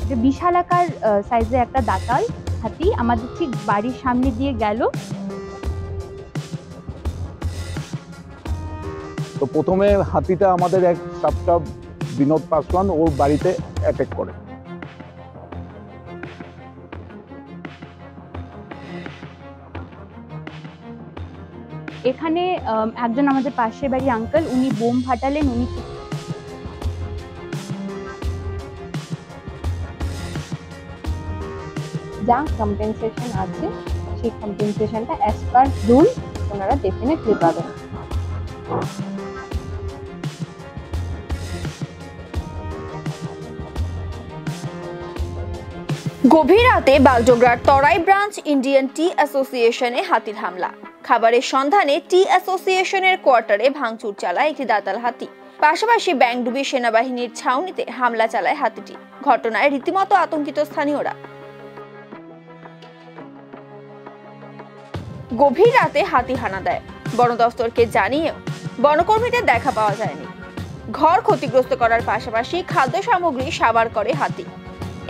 যে বিশালাকার সাইজের একটা দাঁতাল হাতি আমাদের ঠিক বাড়ির সামনে দিয়ে গেল। তো প্রথমে হাতিটা আমাদের এক সাবস্টাফ বিনোদ পাসওয়ান ওর বাড়িতে অ্যাটাক করে। এখানে একজন আমাদের পাশের বাড়ির আঙ্কেল, উনি বোম ফাটালেন, উনি যা কম্পেনসেশন আছে সেই কম্পেনসেশনটা অ্যাজ পার রুল ওনারা ডেফিনেটলি পাবেন। গভীর রাতে বাগডোগরার তরাই ব্রাঞ্চ ইন্ডিয়ান টি অ্যাসোসিয়েশনে হাতির হামলা। খাবারের সন্ধানে টি অ্যাসোসিয়েশনের কোয়ার্টারে ভাঙচুর চালায় একটি দাঁতাল হাতি। পাশাপাশি ব্যাংডুবি সেনাবাহিনীর ছাউনিতে হামলা চালায় হাতিটি। ঘটনায় রীতিমতো আতঙ্কিত স্থানীয়রা। গভীর রাতে হাতি হানা দেয়, বন দফতরকে জানিয়েও বনকর্মীদের দেখা পাওয়া যায়নি। ঘর ক্ষতিগ্রস্ত করার পাশাপাশি খাদ্য সামগ্রী সাবার করে হাতি।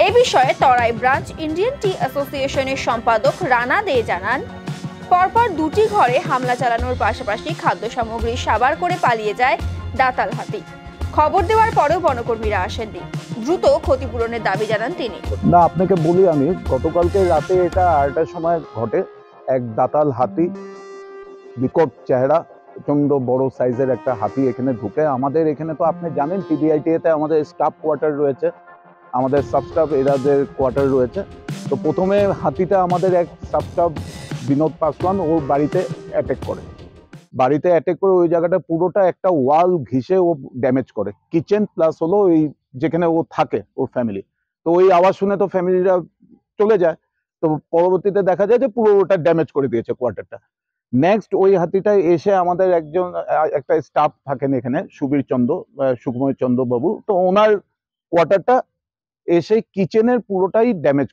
এ বিষয়ে তরাই ব্রাঞ্চ ইন্ডিয়ান টি অ্যাসোসিয়েশনের সম্পাদক রানা দে জানান, পরপর দুটি ঘরে হামলা চালানোর পাশাপাশি খাদ্য সামগ্রী সাবার করে পালিয়ে যায় দাঁতাল হাতি। খবর দেওয়ার পরেও বনকর্মীরা আসেননি। দ্রুত ক্ষতিপূরণের দাবি জানান তিনি। না, আপনাকে বলি আমি, গতকালকে রাতে এটা 8টার সময় ঘটে। এক দাঁতাল হাতি, বিকট চেহারা, প্রচন্ড বড় সাইজের একটা হাতি এখানে ঢুকে। আমাদের এখানে তো আপনি জানেন টিডিআইটিএতে আমাদের স্টাফ কোয়ার্টার রয়েছে, আমাদের সাবস্টাফ এরাদের কোয়ার্টার রয়েছে। তো প্রথমে হাতিটা আমাদের এক সাবস্টাফ বিনোদ পাসওয়ান ওর বাড়িতে অ্যাটাক করে। ওই জায়গাটা পুরোটা একটা ওয়াল ঘিসে ও ড্যামেজ করে, কিচেন প্লাস হলো ওই যেখানে ও থাকে ওর ফ্যামিলি। তো ওই আওয়াজ শুনে তো ফ্যামিলিরা চলে যায়। তো পরবর্তীতে দেখা যায় যে পুরো ওটা ড্যামেজ করে দিয়েছে কোয়ার্টারটা। নেক্সট ওই হাতিটা এসে আমাদের একটা স্টাফ থাকেন এখানে, সুকুময় চন্দ্র বাবু, তো ওনার কোয়ার্টারটা এসে কিচেনের পুরোটাই ড্যামেজ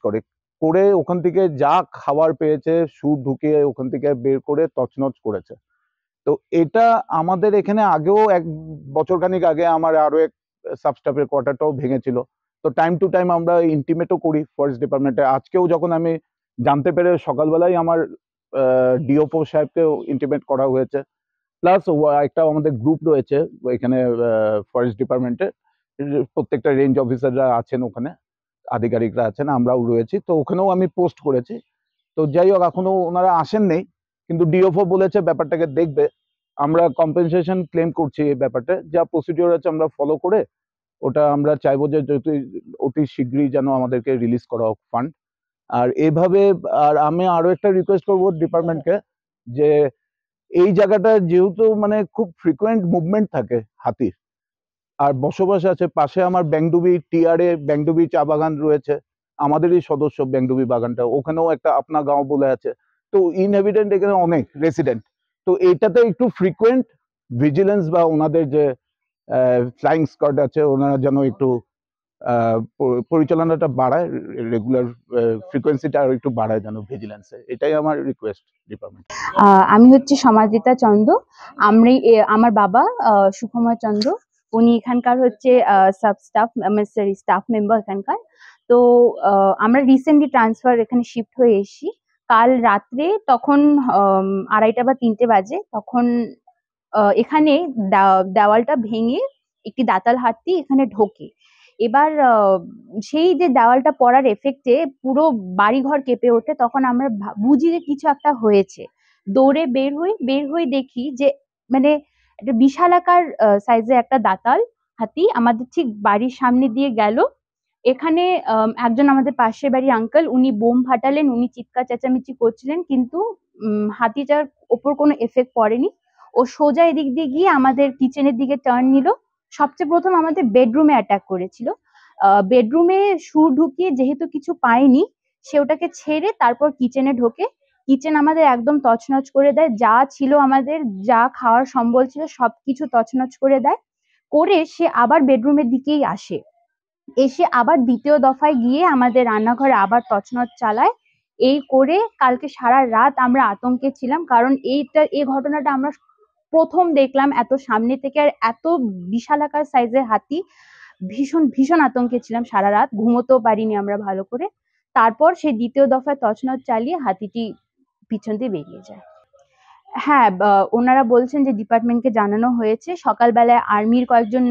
করে ওখান থেকে যা খাবার পেয়েছে ঢুকিয়ে ওখান থেকে বের করে তছনছ করেছে। তো এটা আমাদের এখানে আগেও 1 বছর খানিক আগে আমার আরো এক সাবস্টাফের কোয়ার্টারটাও ভেঙেছিল। তো টাইম টু টাইম আমরা ইন্টিমেটও করি ফরেস্ট ডিপার্টমেন্টে। আজকেও যখন আমি জানতে পেরে সকালবেলায় আমার ডিওপো সাহেবকেও ইন্টিমেট করা হয়েছে। প্লাস একটা আমাদের গ্রুপ রয়েছে এখানে ফরেস্ট ডিপার্টমেন্টে, প্রত্যেকটা রেঞ্জ অফিসাররা আছেন ওখানে, আধিকারিকরা আছেন, আমরাও রয়েছি। তো ওখানেও আমি পোস্ট করেছি। তো যাই হোক, এখনো ওনারা আসেন নেই, কিন্তু ডিওফও বলেছে ব্যাপারটাকে দেখবে। আমরা কম্পেনসেশন ক্লেম করছি এই ব্যাপারটা, যা প্রসিডিওর আছে আমরা ফলো করে ওটা আমরা চাইবো যে অতি শীঘ্রই যেন আমাদেরকে রিলিজ করা হোক ফান্ড। আর এইভাবে আর আমি আরো একটা রিকোয়েস্ট করবো ডিপার্টমেন্টকে, যে এই জায়গাটা যেহেতু মানে খুব ফ্রিকোয়েন্ট মুভমেন্ট থাকে হাতির আর বসবাস আছে, পাশে আমার ব্যাংডুবি টিআরএ ব্যাংডুবি চা বাগান রয়েছে, আমাদেরই সদস্য ব্যাংডুবি বাগানটা, ওখানেও একটা আপনা গাঁও বলে আছে। তো ইনহ্যাবিটেন্ট এখানে অনেক রেসিডেন্ট। তো এইটাতে একটু ফ্রিকোয়েন্ট ভিজিলেন্স বা ওনাদের যে ফ্লাইং স্কোয়াড আছে ওনারা যেন একটু পরিচালনাটা বাড়ায়, রেগুলার ফ্রিকোয়েন্সিটা আর একটু বাড়ায় যেন ভিজিলেন্সে, এটাই আমার রিকোয়েস্ট ডিপার্টমেন্ট। আমি হচ্ছে সমাজিতা চন্দ্র। আমার বাবা সুকুমার চন্দ্র, উনি এখানকার হচ্ছে স্টাফ মেম্বার এখানকার। তো আমরা রিসেন্টলি ট্রান্সফার এখানে শিফট হয়ে এসেছি। কাল রাত্রে তখন 2:30 বা 3টে বাজে, তখন এখানে দেওয়ালটা ভেঙে একটি দাঁতাল হাতি এখানে ঢোকে। এবার সেই যে দেওয়ালটা পড়ার এফেক্টে পুরো বাড়িঘর কেঁপে ওঠে। তখন আমরা বুঝি যে কিছু একটা হয়েছে। দৌড়ে বের হই দেখি যে মানে একটা বিশালাকার সাইজের একটা দাঁতাল হাতি আমাদের ঠিক বাড়ির সামনে দিয়ে গেল। এখানে একজন আমাদের পাশের বাড়ির আঙ্কেল, উনি বোম ফাটালেন, উনি চিৎকার চেঁচামেচি করছিলেন, কিন্তু হাতিটার ওপর কোনো এফেক্ট পড়েনি। ও সোজা এদিক দিয়ে গিয়ে আমাদের কিচেনের দিকে টার্ন নিল। সবচেয়ে প্রথম আমাদের বেডরুমে অ্যাটাক করেছিল। বেডরুমে সুর ঢুকিয়ে যেহেতু কিছু পায়নি, সে ওটাকে ছেড়ে তারপর কিচেনে ঢোকে। কিচেন আমাদের একদম তছনছ করে দেয়, যা ছিল আমাদের, যা খাওয়ার সম্বল ছিল সবকিছু তছনছ করে দেয়। করে সে আবার বেডরুমের দিকেই আসে, এসে আবার দ্বিতীয় দফায় গিয়ে আমাদের রান্নাঘরে আবার তছনছ চালায়। এই করে কালকে সারা রাত আমরা আতঙ্কে ছিলাম, কারণ এই ঘটনাটা আমরা প্রথম দেখলাম এত সামনে থেকে। আর এত বিশালাকার সাইজের হাতি ভীষণ ভীষণ আতঙ্কে ছিলাম, সারা রাত ঘুমোতেও পারিনি আমরা ভালো করে। তারপর সেই দ্বিতীয় দফায় তছনছ চালিয়ে হাতিটি পিছন দিয়ে বেরিয়ে যায়। হ্যাঁ, ওনারা বলছেন যে ডিপার্টমেন্টকে জানানো হয়েছে। সকালবেলায় আর্মির কয়েকজন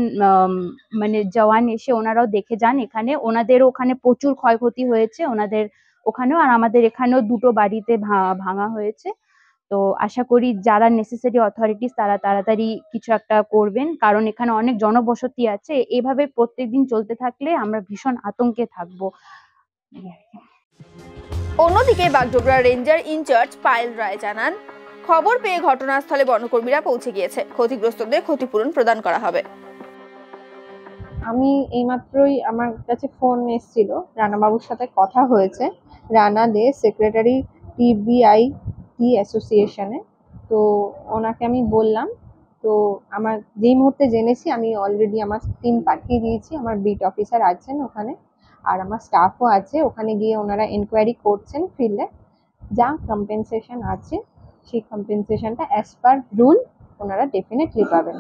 মানে জওয়ান এসে ওনারাও দেখে যান এখানে। ওনাদেরও ওখানে প্রচুর ক্ষয়ক্ষতি হয়েছে ওনাদের ওখানেও, আর আমাদের এখানেও 2টো বাড়িতে ভাঙা হয়েছে। তো আশা করি যারা নেসেসারি অথরিটিস তারা তাড়াতাড়ি কিছু একটা করবেন, কারণ এখানে অনেক জনবসতি আছে। এভাবে প্রত্যেকদিন চলতে থাকলে আমরা ভীষণ আতঙ্কে থাকবো। অন্যদিকে বাগডোগরা রেঞ্জার ইনচার্জ পায়েল রায় জানান, খবর পেয়ে ঘটনাস্থলে বনকর্মীরা পৌঁছে গিয়েছে। ক্ষতিগ্রস্তদের ক্ষতিপূরণ প্রদান করা হবে। আমি এইমাত্রই আমার কাছে ফোন এসেছিল, রানাবাবুর সাথে কথা হয়েছে, রানা দে সেক্রেটারি TBIT অ্যাসোসিয়েশনে। তো ওনাকে আমি বললাম, তো আমার যেই মুহূর্তে জেনেছি আমি অলরেডি আমার টিম পাঠিয়ে দিয়েছি। আমার বিট অফিসার আছেন ওখানে, আর আমার স্টাফও আছে। ওখানে গিয়ে ওনারা এনকোয়ারি করছেন ফিল্ডে। যা কম্পেনসেশন আছে সেই কম্পেনসেশনটা অ্যাজ পার রুল ওনারা ডেফিনেটলি পাবেন।